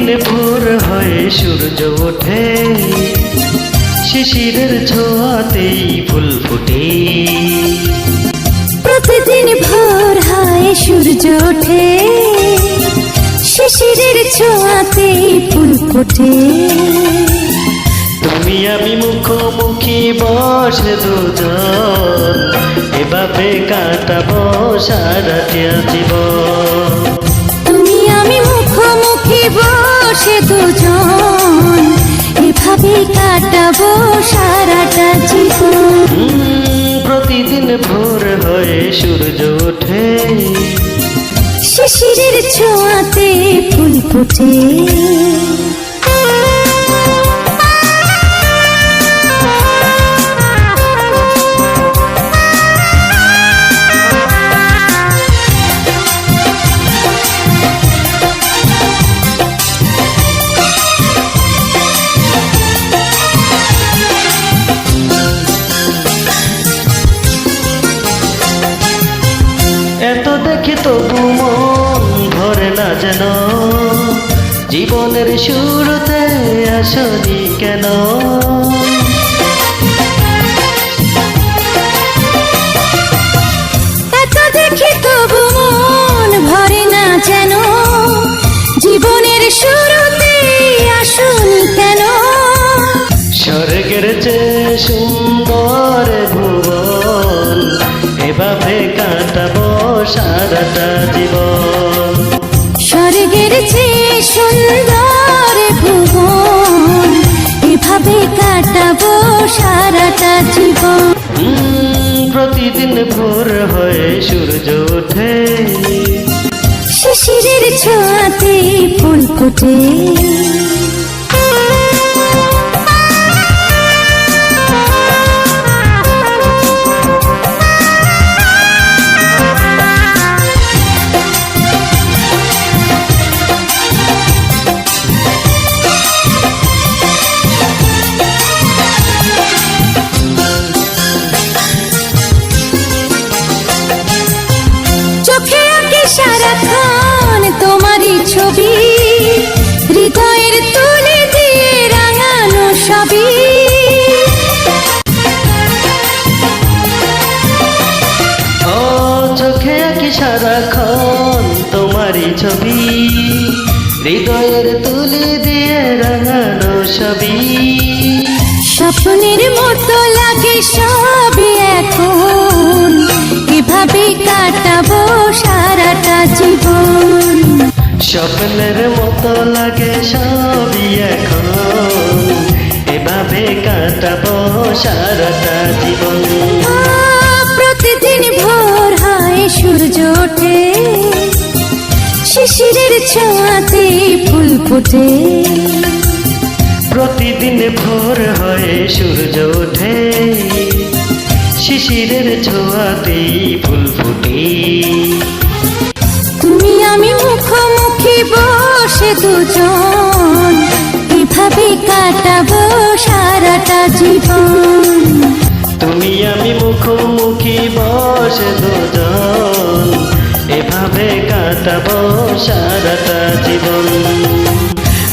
প্রতিদিন ভোর হয়ে সূর্য ওঠে, শিশিরের ছোঁয়াতেই ফুল ফোটে। প্রতিদিন ভোর হয় সূর্য ওঠে, শিশিরের ছোঁয়াতেই ফুল ফোটে। তুমি আমি মুখোমুখি বসে দুজন, এভাবে কাটাবো সারাটা জীবন। তুমি আমি মুখোমুখি বসে দুজন, এভাবে কাটাবো সারাটা জীবন। প্রতিদিন ভোর হয়ে সূর্য ওঠে, শিশিরের ছোঁয়াতে ফুল ফোটে। এত দেখি তবু মন ভরে না যেন, জীবনের শুরুতে আসনি কেন। এত দেখি তবু মন ভরে না যেন, জীবনের শুরুতে আসনি কেন। স্বর্গের চেয়ে সুন্দর ভুবন, এভাবে কাটাবো সারাটা জীবন। স্বর্গের চেয়ে সুন্দর ভুবন, এভাবে কাটাবো সারাটা জীবন। প্রতিদিন ভোর হয়ে সূর্য ওঠে, শিশিরের ছোঁয়াতে ফুল ফোটে। চোখে আঁকি সারাক্ষণ তোমারই ছবি, হৃদয়ের তুলে দিয়ে রাঙানো সবই। ও চোখে আঁকি সারাক্ষণ তোমারই ছবি, হৃদয়ের তুলে দিয়ে রাঙানো ছবি। স্বপ্নের মতো লাগে সবই এখন, এভাবে কাটাবো সারাটা জীবন। স্বপ্নের মতো লাগে সবই এখন, এভাবে কাটাবো সারাটা জীবন। প্রতিদিন ভোর হয় সূর্য ওঠে, শিশিরের ছোঁয়াতে ফুল ফোটে। প্রতিদিন ভোর হয়ে সূর্য ওঠে, শিশিরের ছোঁয়াতেই ফুল ফোটে। তুমি আমি মুখোমুখি বসে দুজন, এভাবে কাটাবো সারাটা জীবন। তুমি আমি মুখোমুখি বসে দুজন, এভাবে কাটাবো সারাটা জীবন।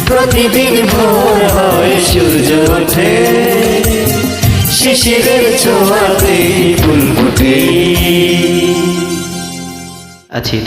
প্রতিদিন ভোর হয় সূর্য ওঠে, শিশিরের ছোঁয়াতে ফুল ফোটে। আছি।